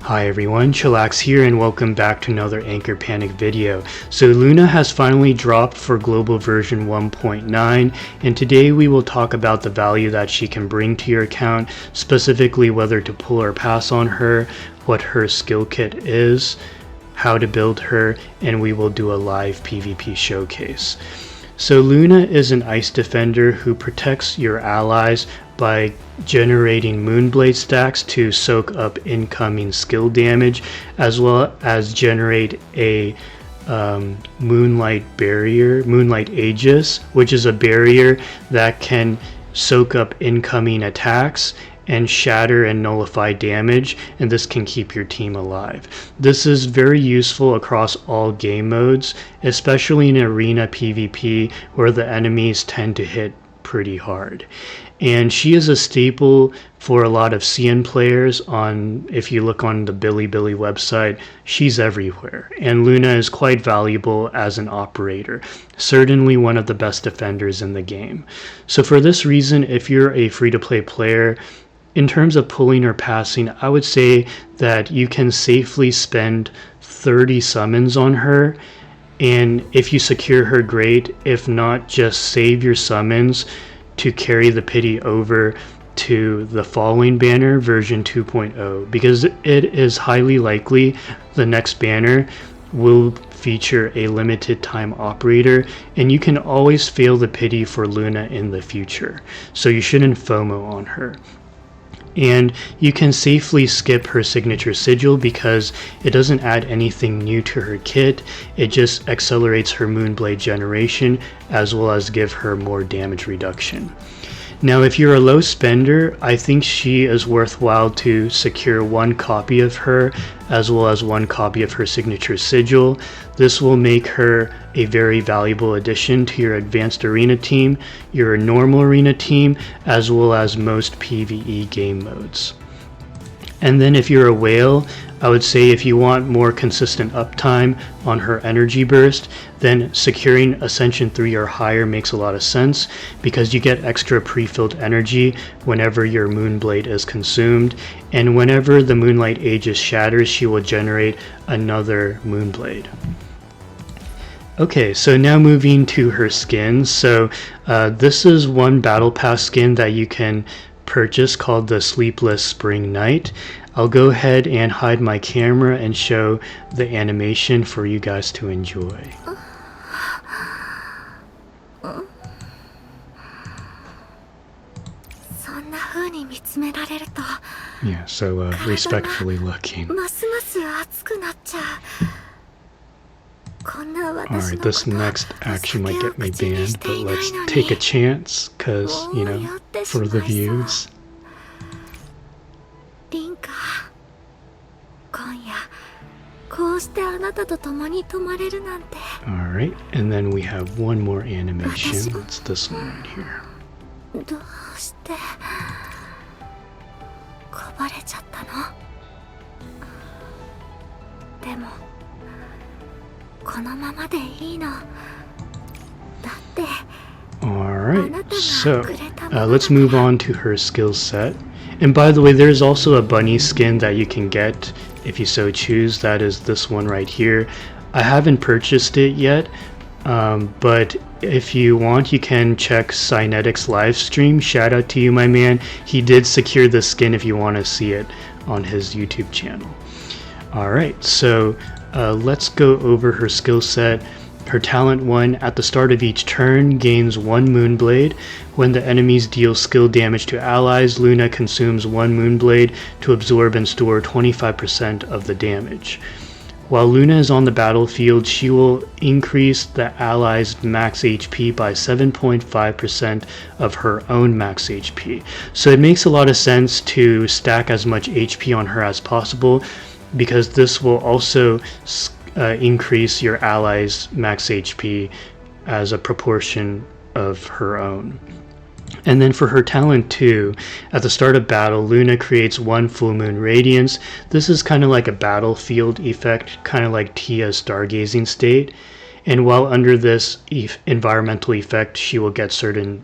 Hi everyone, Chillax here and welcome back to another Anchor Panic video. So Luna has finally dropped for global version 1.9 and today we will talk about the value that she can bring to your account, specifically whether to pull or pass on her, what her skill kit is, how to build her, and we will do a live PvP showcase. So Luna is an ice defender who protects your allies by generating Moonblade stacks to soak up incoming skill damage, as well as generate a Moonlight Aegis, which is a barrier that can soak up incoming attacks and shatter and nullify damage, and this can keep your team alive. This is very useful across all game modes, especially in arena PvP where the enemies tend to hit pretty hard. And she is a staple for a lot of CN players. If you look on the Bilibili website, she's everywhere. And Luna is quite valuable as an operator, certainly one of the best defenders in the game. So for this reason, if you're a free-to-play player, in terms of pulling or passing, I would say that you can safely spend 30 summons on her. And if you secure her, great. If not, just save your summons to carry the pity over to the following banner, version 2.0, because it is highly likely the next banner will feature a limited time operator, and you can always fail the pity for Luna in the future, so you shouldn't FOMO on her. And you can safely skip her signature Sigil because it doesn't add anything new to her kit. It just accelerates her Moonblade generation as well as give her more damage reduction. Now if you're a low spender, I think she is worthwhile to secure one copy of her as well as one copy of her signature Sigil. This will make her a very valuable addition to your advanced arena team, your normal arena team, as well as most PvE game modes. And then if you're a whale, I would say if you want more consistent uptime on her energy burst, then securing Ascension 3 or higher makes a lot of sense because you get extra pre-filled energy whenever your Moonblade is consumed, and whenever the Moonlight Aegis shatters, she will generate another Moonblade. Okay, so now moving to her skins. So this is one Battle Pass skin that you can purchase called the Sleepless Spring Night. I'll go ahead and hide my camera and show the animation for you guys to enjoy. Yeah, so respectfully looking. Alright, this next actually might get me banned, but let's take a chance, cause, you know, for the views. Alright, and then we have one more animation. It's this one right here. Alright, so let's move on to her skill set. And by the way, there's also a bunny skin that you can get if you so choose. That is this one right here. I haven't purchased it yet, but if you want, you can check Cynetic's live stream. Shout out to you, my man. He did secure the skin if you want to see it on his YouTube channel. Alright, so let's go over her skill set. Her talent 1, at the start of each turn, gains 1 Moonblade. When the enemies deal skill damage to allies, Luna consumes 1 Moonblade to absorb and store 25% of the damage. While Luna is on the battlefield, she will increase the allies' max HP by 7.5% of her own max HP. So it makes a lot of sense to stack as much HP on her as possible, because this will also increase your allies' max HP as a proportion of her own. And then for her talent 2, at the start of battle, Luna creates 1 full moon radiance. This is kind of like a battlefield effect, kind of like Tia's stargazing state. And while under this environmental effect, she will get certain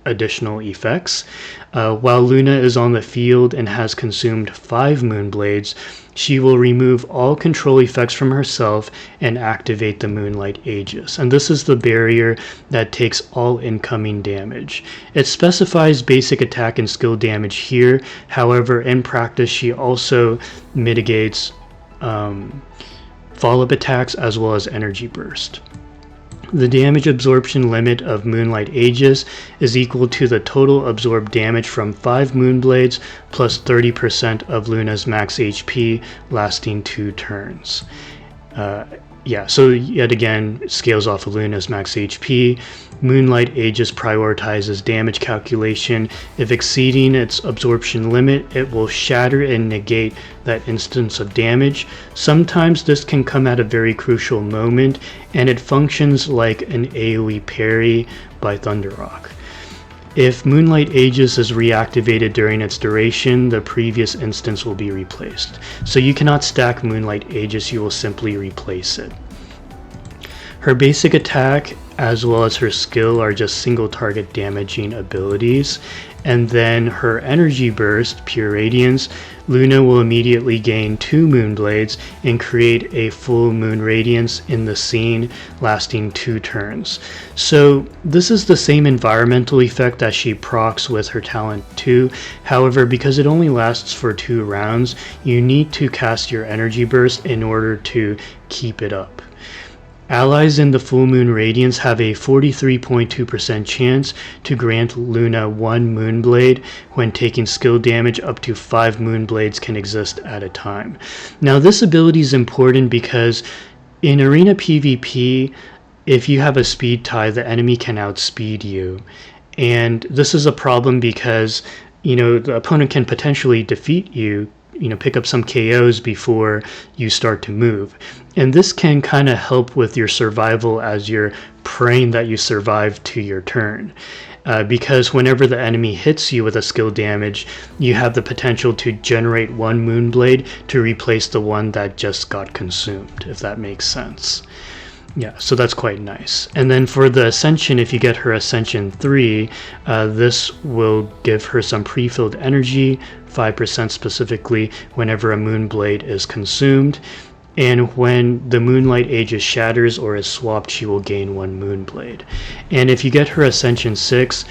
additional effects. While Luna is on the field and has consumed 5 Moonblades, she will remove all control effects from herself and activate the Moonlight Aegis. And this is the barrier that takes all incoming damage. It specifies basic attack and skill damage here. However, in practice, she also mitigates follow-up attacks as well as energy burst. The damage absorption limit of Moonlight Aegis is equal to the total absorbed damage from 5 Moonblades plus 30% of Luna's max HP lasting 2 turns. So yet again, scales off of Luna's max HP. Moonlight Aegis prioritizes damage calculation. If exceeding its absorption limit, it will shatter and negate that instance of damage. Sometimes this can come at a very crucial moment, and it functions like an AoE parry by Thunderrock. If Moonlight Aegis is reactivated during its duration, the previous instance will be replaced. So you cannot stack Moonlight Aegis, you will simply replace it. Her basic attack as well as her skill are just single target damaging abilities, and then her energy burst, Pure Radiance, Luna will immediately gain 2 Moonblades and create a full Moon Radiance in the scene lasting 2 turns. So this is the same environmental effect that she procs with her talent 2, however because it only lasts for 2 rounds, you need to cast your energy burst in order to keep it up. Allies in the Full Moon Radiance have a 43.2% chance to grant Luna 1 Moonblade when taking skill damage. Up to 5 Moonblades can exist at a time. Now this ability is important because in arena PvP, if you have a speed tie, the enemy can outspeed you. And this is a problem because, the opponent can potentially defeat you, pick up some KOs before you start to move. And this can kind of help with your survival as you're praying that you survive to your turn. Because whenever the enemy hits you with a skill damage, you have the potential to generate 1 Moonblade to replace the one that just got consumed, if that makes sense. Yeah, so that's quite nice. And then for the Ascension, if you get her Ascension 3, this will give her some pre-filled energy, 5% specifically, whenever a Moonblade is consumed. And when the Moonlight Aegis shatters or is swapped, she will gain 1 Moonblade. And if you get her Ascension 6,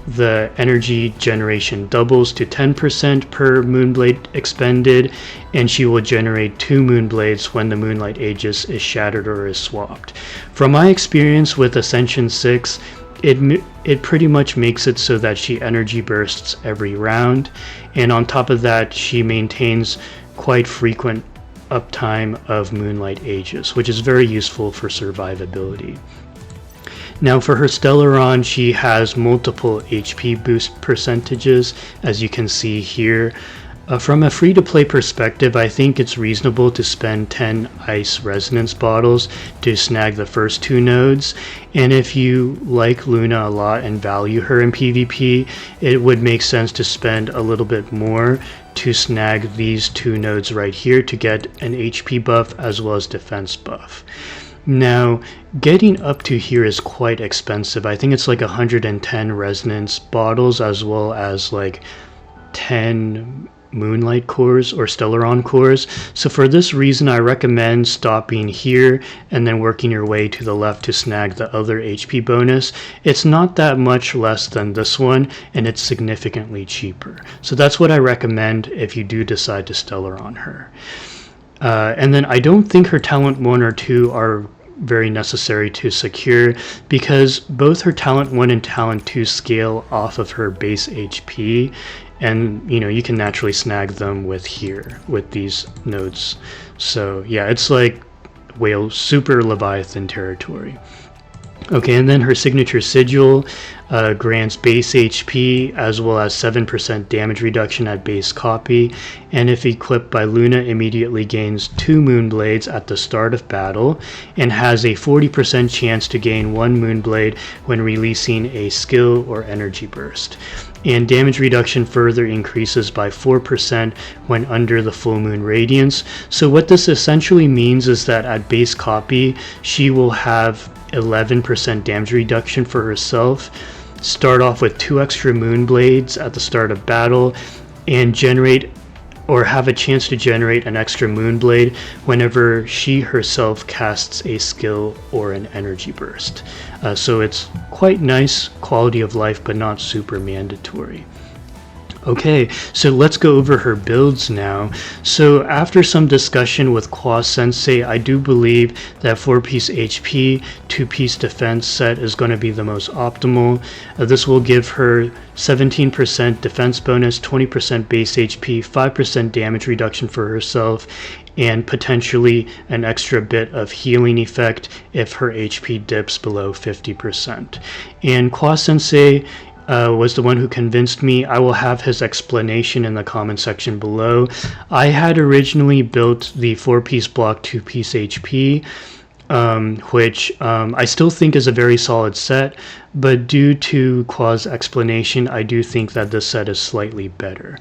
the energy generation doubles to 10% per Moonblade expended, and she will generate 2 Moonblades when the Moonlight Aegis is shattered or is swapped. From my experience with Ascension 6, it pretty much makes it so that she energy bursts every round, and on top of that, she maintains quite frequent uptime of Moonlight Aegis, which is very useful for survivability. Now for her Stellaron, she has multiple HP boost percentages, as you can see here. From a free-to-play perspective, I think it's reasonable to spend 10 Ice Resonance bottles to snag the first 2 nodes, and if you like Luna a lot and value her in PvP, it would make sense to spend a little bit more to snag these 2 nodes right here to get an HP buff as well as defense buff. Now, getting up to here is quite expensive. I think it's like 110 resonance bottles as well as like 10 Moonlight cores or Stellaron cores. So for this reason, I recommend stopping here and then working your way to the left to snag the other HP bonus. It's not that much less than this one, and it's significantly cheaper. So that's what I recommend if you do decide to Stellaron her. And then I don't think her talent 1 or 2 are very necessary to secure because both her talent 1 and talent 2 scale off of her base HP, and you can naturally snag them with these nodes. So yeah, it's like super Leviathan territory. Okay, and then her signature Sigil grants base HP as well as 7% damage reduction at base copy, and if equipped by Luna, immediately gains 2 Moonblades at the start of battle, and has a 40% chance to gain 1 Moonblade when releasing a skill or energy burst. And damage reduction further increases by 4% when under the Full Moon Radiance. So what this essentially means is that at base copy, she will have 11% damage reduction for herself, start off with 2 extra moon blades at the start of battle and generate or have a chance to generate an extra moon blade whenever she herself casts a skill or an energy burst. So it's quite nice quality of life, but not super mandatory. Okay, so let's go over her builds now. So after some discussion with Kwa Sensei, I do believe that 4-piece HP, 2-piece defense set is going to be the most optimal. This will give her 17% defense bonus, 20% base HP, 5% damage reduction for herself, and potentially an extra bit of healing effect if her HP dips below 50%. And Kwa Sensei was the one who convinced me. I will have his explanation in the comment section below. I had originally built the 4-piece block 2-piece HP, which I still think is a very solid set, but due to Kwa's explanation, I do think that this set is slightly better.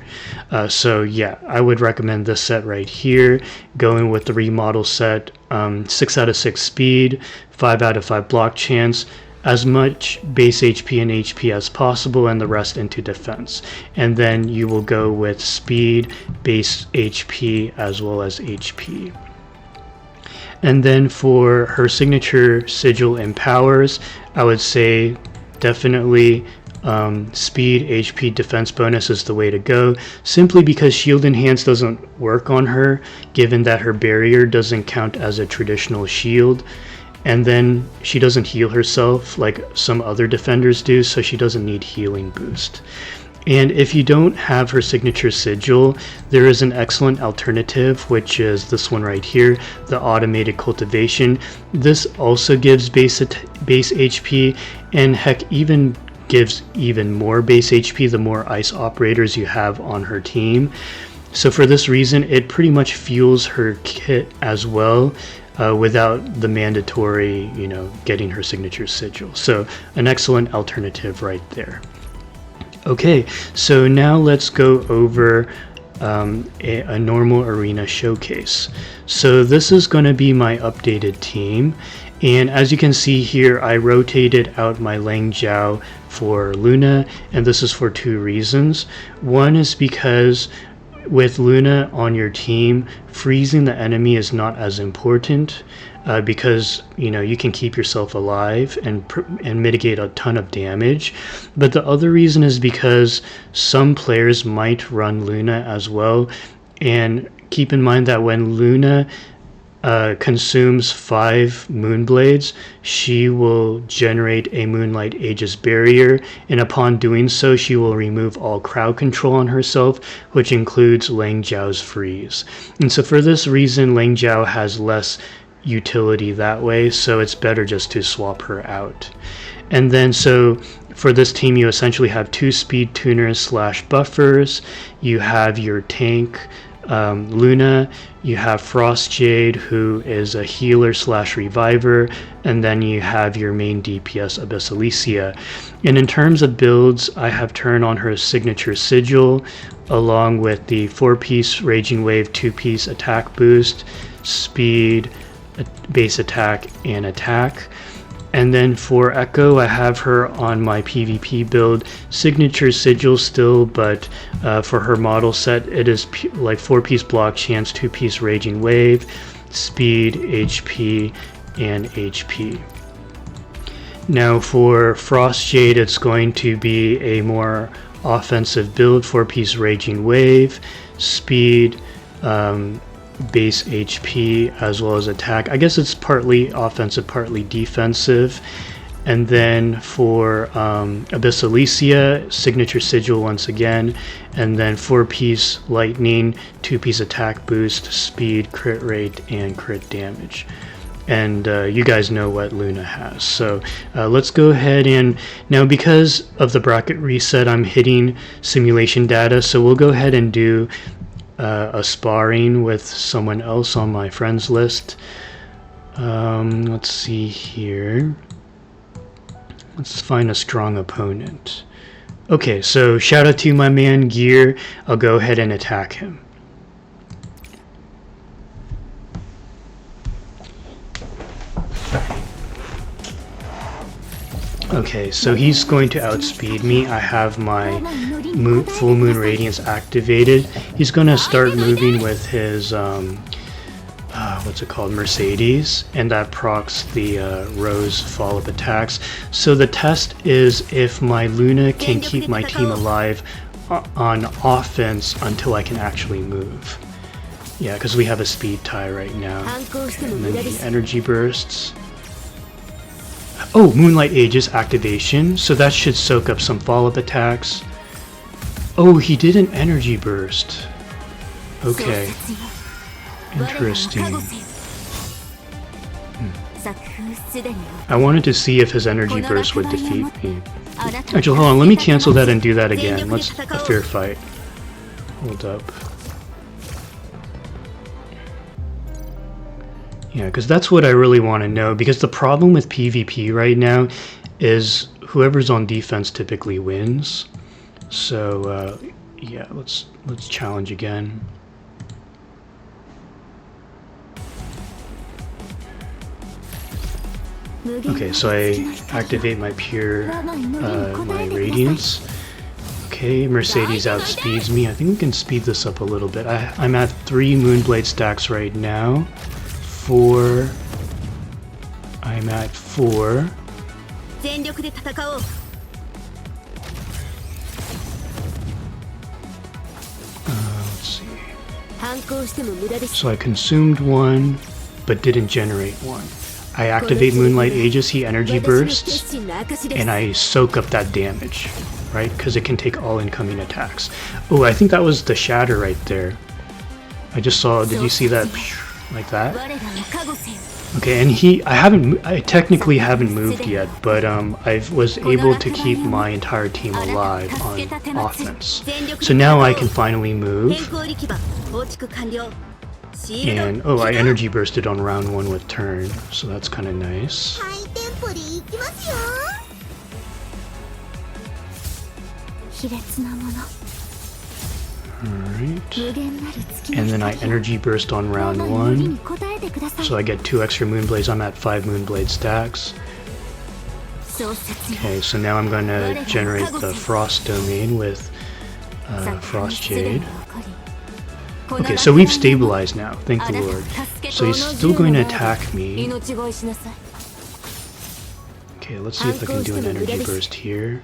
So yeah, I would recommend this set right here, going with the remodel set. 6 out of 6 speed, 5 out of 5 block chance, as much base HP and HP as possible, and the rest into defense. And then you will go with speed, base HP, as well as HP. And then for her signature sigil and powers, I would say definitely speed, HP, defense bonus is the way to go, simply because shield enhance doesn't work on her, given that her barrier doesn't count as a traditional shield. And then she doesn't heal herself like some other defenders do, so she doesn't need healing boost. And if you don't have her signature sigil, there is an excellent alternative, which is this one right here, the automated cultivation. This also gives base HP, and heck, even gives even more base HP the more ice operators you have on her team. So for this reason, it pretty much fuels her kit as well, without the mandatory, getting her signature sigil. So an excellent alternative right there. Okay, so now let's go over a normal arena showcase. So this is going to be my updated team, and as you can see here, I rotated out my Lang Jiao for Luna, and this is for 2 reasons. One is because with Luna on your team, freezing the enemy is not as important, because you can keep yourself alive and mitigate a ton of damage. But the other reason is because some players might run Luna as well, and keep in mind that when Luna consumes 5 Moonblades, she will generate a Moonlight Aegis barrier, and upon doing so, she will remove all crowd control on herself, which includes Lang Jiao's freeze. And so for this reason, Lang Jiao has less utility that way, so it's better just to swap her out. And then so for this team, you essentially have 2 speed tuners / buffers. You have your tank Luna, you have Frost Jade, who is a healer / reviver, and then you have your main DPS Abyssalicia. And in terms of builds, I have turned on her signature sigil along with the 4-piece Raging Wave 2-piece attack boost, speed, base attack, and attack. And then for Echo, I have her on my PvP build, signature sigil still, but for her model set, it is like 4-piece block chance, 2-piece Raging Wave, speed, HP, and HP. Now for Frost Jade, it's going to be a more offensive build, 4-piece Raging Wave, speed, base HP, as well as attack. I guess it's partly offensive, partly defensive. And then for Abyssalicia, signature sigil once again, and then 4-piece lightning, 2-piece attack boost, speed, crit rate, and crit damage. And you guys know what Luna has. So let's go ahead and now, because of the bracket reset, I'm hitting simulation data, so we'll go ahead and do a sparring with someone else on my friends list. Let's see here. Let's find a strong opponent. Okay, so shout out to my man Gear. I'll go ahead and attack him. Okay, so he's going to outspeed me. I have my full moon radiance activated. He's going to start moving with his what's it called, Mercedes, and that procs the Rose follow-up attacks. So the test is if my Luna can keep my team alive on offense until I can actually move. Yeah, because we have a speed tie right now. And then the energy bursts. Oh, Moonlight Aegis activation, so that should soak up some follow-up attacks. Oh, he did an energy burst. Okay. Interesting. I wanted to see if his energy burst would defeat me. Actually, hold on, let me cancel that and do that again. Let's a fair fight. Hold up. Yeah, because that's what I really want to know, because the problem with PvP right now is whoever's on defense typically wins. So, yeah, let's challenge again. Okay, so I activate my my Radiance. Okay, Mercedes outspeeds me. I think we can speed this up a little bit. I'm at 3 Moonblade stacks right now. 4. I'm at 4. Let's see. So I consumed 1, but didn't generate 1. I activate Moonlight Aegis, he energy bursts, and I soak up that damage, right? Because it can take all incoming attacks. Oh, I think that was the shatter right there. I just saw, did you see that? Like that? Okay, and I technically haven't moved yet, but I was able to keep my entire team alive on offense. So now I can finally move. And, oh, I energy bursted on round 1 with turn, so that's kind of nice. Alright. And then I energy burst on round 1, so I get 2 extra Moonblades. I'm at 5 Moonblade stacks. Okay, so now I'm going to generate the Frost Domain with Frost Jade. Okay, so we've stabilized now, thank the Lord. So he's still going to attack me. Okay, let's see if I can do an energy burst here.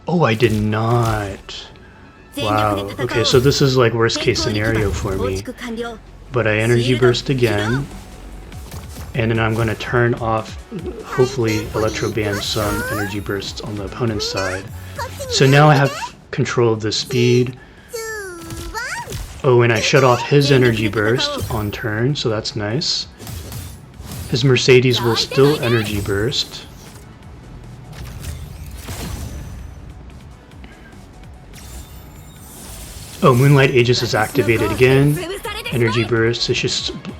Oh, I did not. Wow, okay, so this is like worst case scenario for me. But I energy burst again. And then I'm going to turn off, hopefully, Electro Ban some energy bursts on the opponent's side. So now I have control of the speed. Oh, and I shut off his energy burst on turn, so that's nice. His Mercedes will still energy burst. Oh, Moonlight Aegis is activated again. Energy burst, it should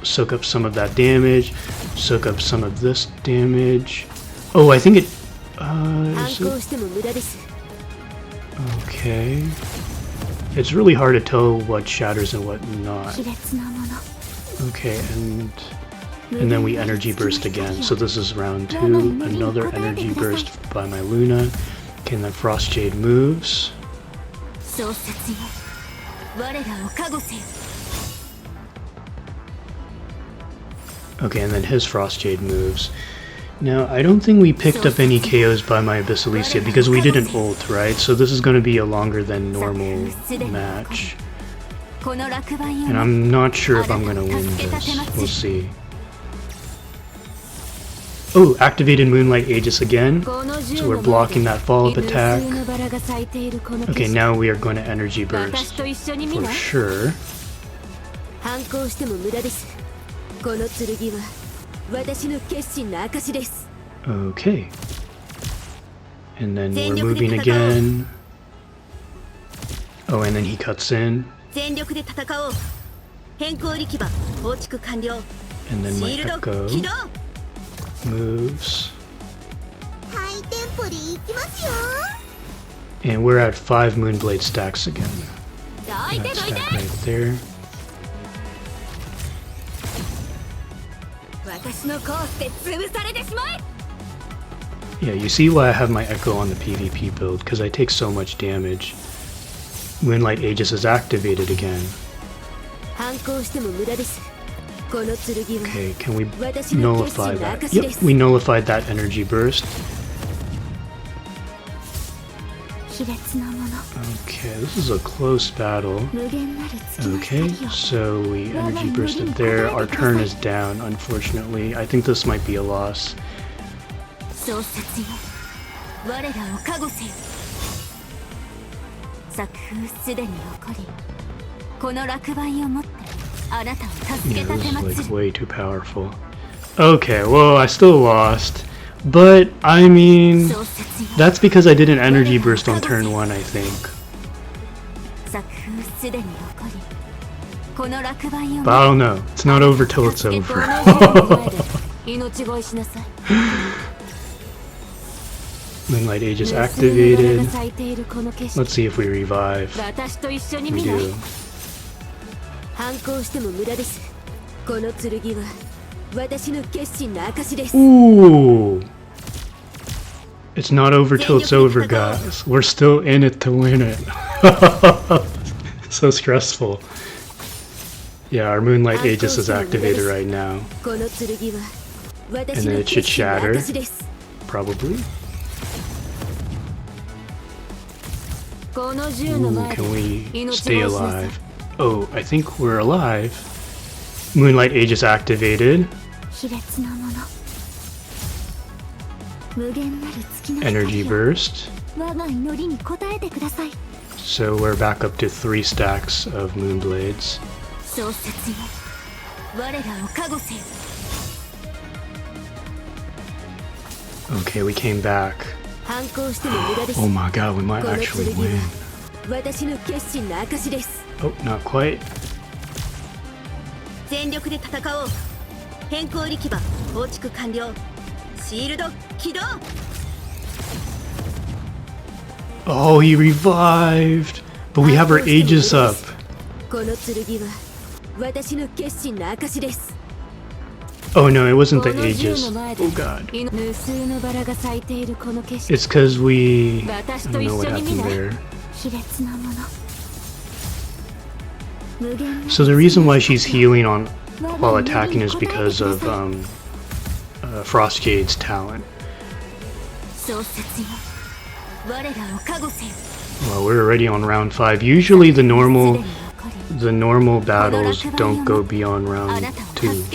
soak up some of that damage, soak up some of this damage. Oh, I think it... Okay. It's really hard to tell what shatters and what not. Okay, and then we energy burst again. So this is round 2. Another energy burst by my Luna. Okay, and then Frost Jade moves. Okay, and then his Frost Jade moves. Now, I don't think we picked up any KOs by my Abyssalicia because we didn't ult, right? So this is going to be a longer than normal match. And I'm not sure if I'm going to win this. We'll see. Oh, activated Moonlight Aegis again. So we're blocking that follow-up attack. Okay, now we are going to energy burst for sure. Okay. And then we're moving again. Oh, and then he cuts in. And then my Echo moves. And we're at 5 Moonblade stacks again. That stack right there. Yeah, you see why I have my Echo on the PvP build, because I take so much damage. Moonlight Aegis is activated again. Okay, can we nullify that? Yep, we nullified that energy burst. Okay, this is a close battle. Okay, so we energy bursted there. Our turn is down, unfortunately. I think this might be a loss. Yeah, this is like way too powerful. Okay, well, I still lost. But, I mean, that's because I did an energy burst on turn 1, I think. But I don't know. It's not over till it's over. Moonlight Aegis activated. Let's see if we revive. We do. Ooh! It's not over till it's over, guys. We're still in it to win it. So stressful. Yeah, our Moonlight Aegis is activated right now. And then it should shatter. Probably. Ooh, can we stay alive? Oh, I think we're alive. Moonlight Aegis activated. Energy burst. So we're back up to 3 stacks of Moonblades. Okay, we came back. Oh my god, we might actually win. Oh, not quite. Oh, he revived! But we have our Aegis up. Oh no, it wasn't the Aegis. Oh god. It's because we... I don't know what happened there. So the reason why she's healing on while attacking is because of Frostjade's talent. Well, we're already on round 5. Usually the normal battles don't go beyond round 2.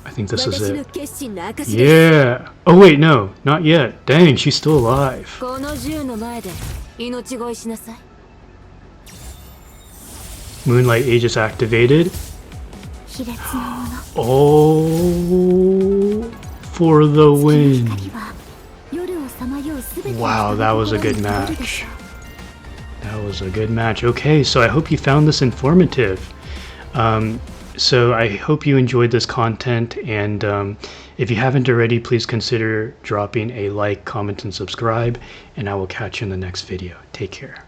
I think this is it. Yeah! Oh wait, no, not yet. Dang, she's still alive. Moonlight Aegis activated. Oh, for the win. Wow, that was a good match. That was a good match. Okay, so I hope you found this informative. So I hope you enjoyed this content, and if you haven't already, please consider dropping a like, comment, and subscribe, and I will catch you in the next video. Take care.